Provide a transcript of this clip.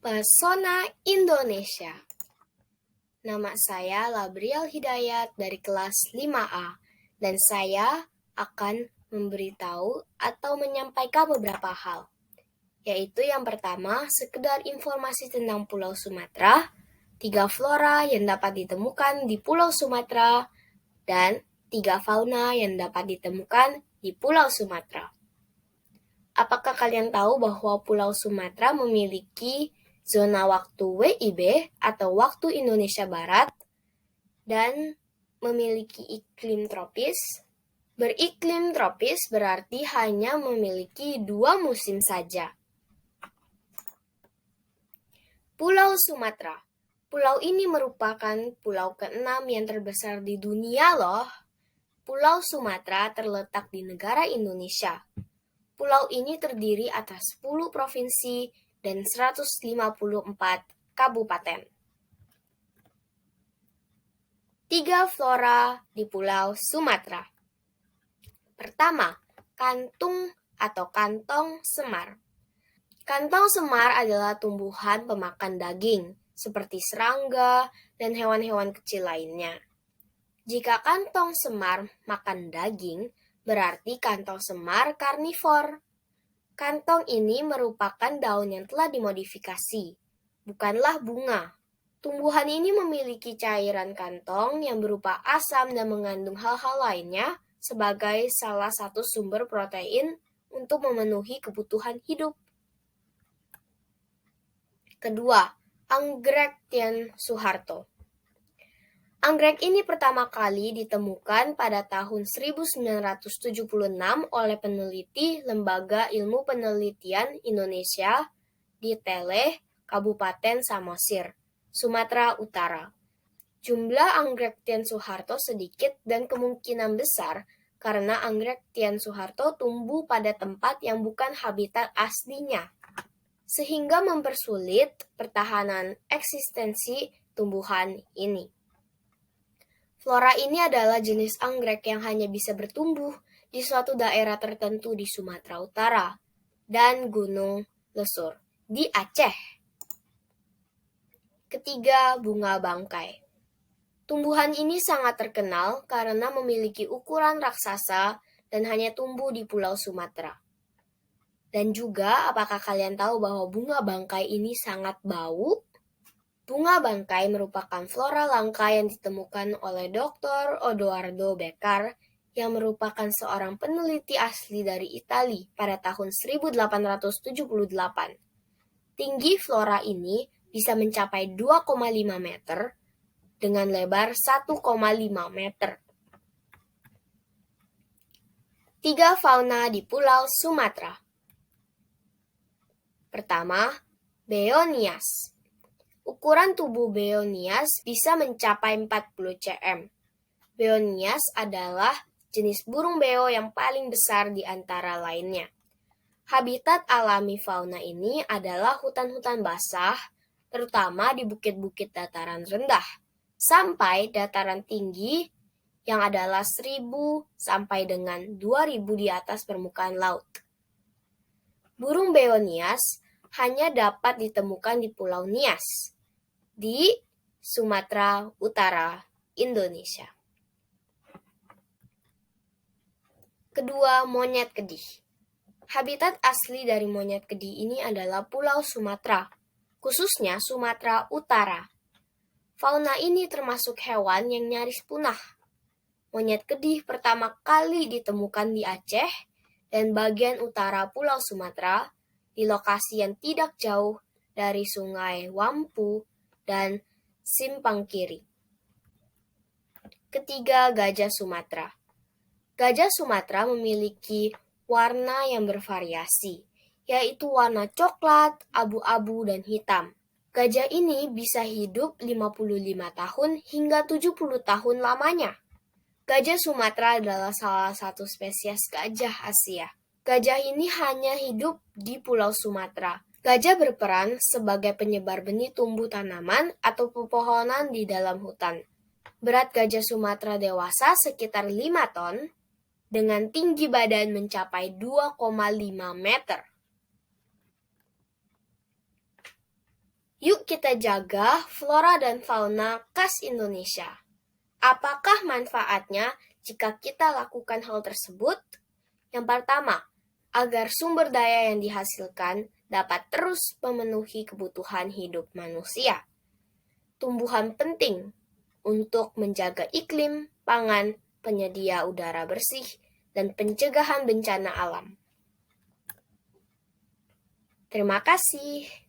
Pesona Indonesia. Nama saya Labriel Hidayat dari kelas 5A dan saya akan memberitahu atau menyampaikan beberapa hal. Yaitu yang pertama, sekedar informasi tentang Pulau Sumatera, 3 flora yang dapat ditemukan di Pulau Sumatera, dan 3 fauna yang dapat ditemukan di Pulau Sumatera. Apakah kalian tahu bahwa Pulau Sumatera memiliki zona waktu WIB atau waktu Indonesia Barat dan memiliki iklim tropis? Beriklim tropis berarti hanya memiliki 2 musim saja. Pulau Sumatera. Pulau ini merupakan pulau ke-6 yang terbesar di dunia loh. Pulau Sumatera terletak di negara Indonesia. Pulau ini terdiri atas 10 provinsi dan 154 kabupaten. 3 flora di Pulau Sumatera. Pertama, kantung atau kantong semar. Kantong semar adalah tumbuhan pemakan daging, seperti serangga dan hewan-hewan kecil lainnya. Jika kantong semar makan daging, berarti kantong semar karnivor. Kantong ini merupakan daun yang telah dimodifikasi, bukanlah bunga. Tumbuhan ini memiliki cairan kantong yang berupa asam dan mengandung hal-hal lainnya sebagai salah satu sumber protein untuk memenuhi kebutuhan hidup. Kedua, anggrek Tien Soeharto. Anggrek ini pertama kali ditemukan pada tahun 1976 oleh peneliti Lembaga Ilmu Penelitian Indonesia di Teleh, Kabupaten Samosir, Sumatera Utara. Jumlah anggrek Tien Soeharto sedikit dan kemungkinan besar karena anggrek Tien Soeharto tumbuh pada tempat yang bukan habitat aslinya, sehingga mempersulit pertahanan eksistensi tumbuhan ini. Flora ini adalah jenis anggrek yang hanya bisa bertumbuh di suatu daerah tertentu di Sumatera Utara dan Gunung Lesur di Aceh. Ketiga, bunga bangkai. Tumbuhan ini sangat terkenal karena memiliki ukuran raksasa dan hanya tumbuh di Pulau Sumatera. Dan juga, apakah kalian tahu bahwa bunga bangkai ini sangat bau? Bunga bangkai merupakan flora langka yang ditemukan oleh Dr. Odoardo Beccari yang merupakan seorang peneliti asli dari Italia pada tahun 1878. Tinggi flora ini bisa mencapai 2,5 meter dengan lebar 1,5 meter. 3 fauna di Pulau Sumatera. Pertama, Beonias. Ukuran tubuh Beonias bisa mencapai 40 cm. Beonias adalah jenis burung beo yang paling besar di antara lainnya. Habitat alami fauna ini adalah hutan-hutan basah, terutama di bukit-bukit dataran rendah, sampai dataran tinggi yang adalah 1.000 sampai dengan 2.000 di atas permukaan laut. Burung Beonias hanya dapat ditemukan di Pulau Nias, di Sumatera Utara, Indonesia. Kedua, monyet kedih. Habitat asli dari monyet kedih ini adalah Pulau Sumatera, khususnya Sumatera Utara. Fauna ini termasuk hewan yang nyaris punah. Monyet kedih pertama kali ditemukan di Aceh dan bagian utara Pulau Sumatera, di lokasi yang tidak jauh dari Sungai Wampu dan Simpang Kiri. Ketiga, gajah Sumatera. Gajah Sumatera memiliki warna yang bervariasi, yaitu warna coklat, abu-abu, dan hitam. Gajah ini bisa hidup 55 tahun hingga 70 tahun lamanya. Gajah Sumatera adalah salah satu spesies gajah Asia. Gajah ini hanya hidup di Pulau Sumatera. Gajah berperan sebagai penyebar benih tumbuh tanaman atau pepohonan di dalam hutan. Berat gajah Sumatera dewasa sekitar 5 ton, dengan tinggi badan mencapai 2,5 meter. Yuk kita jaga flora dan fauna khas Indonesia. Apakah manfaatnya jika kita lakukan hal tersebut? Yang pertama, agar sumber daya yang dihasilkan dapat terus memenuhi kebutuhan hidup manusia. Tumbuhan penting untuk menjaga iklim, pangan, penyedia udara bersih, dan pencegahan bencana alam. Terima kasih.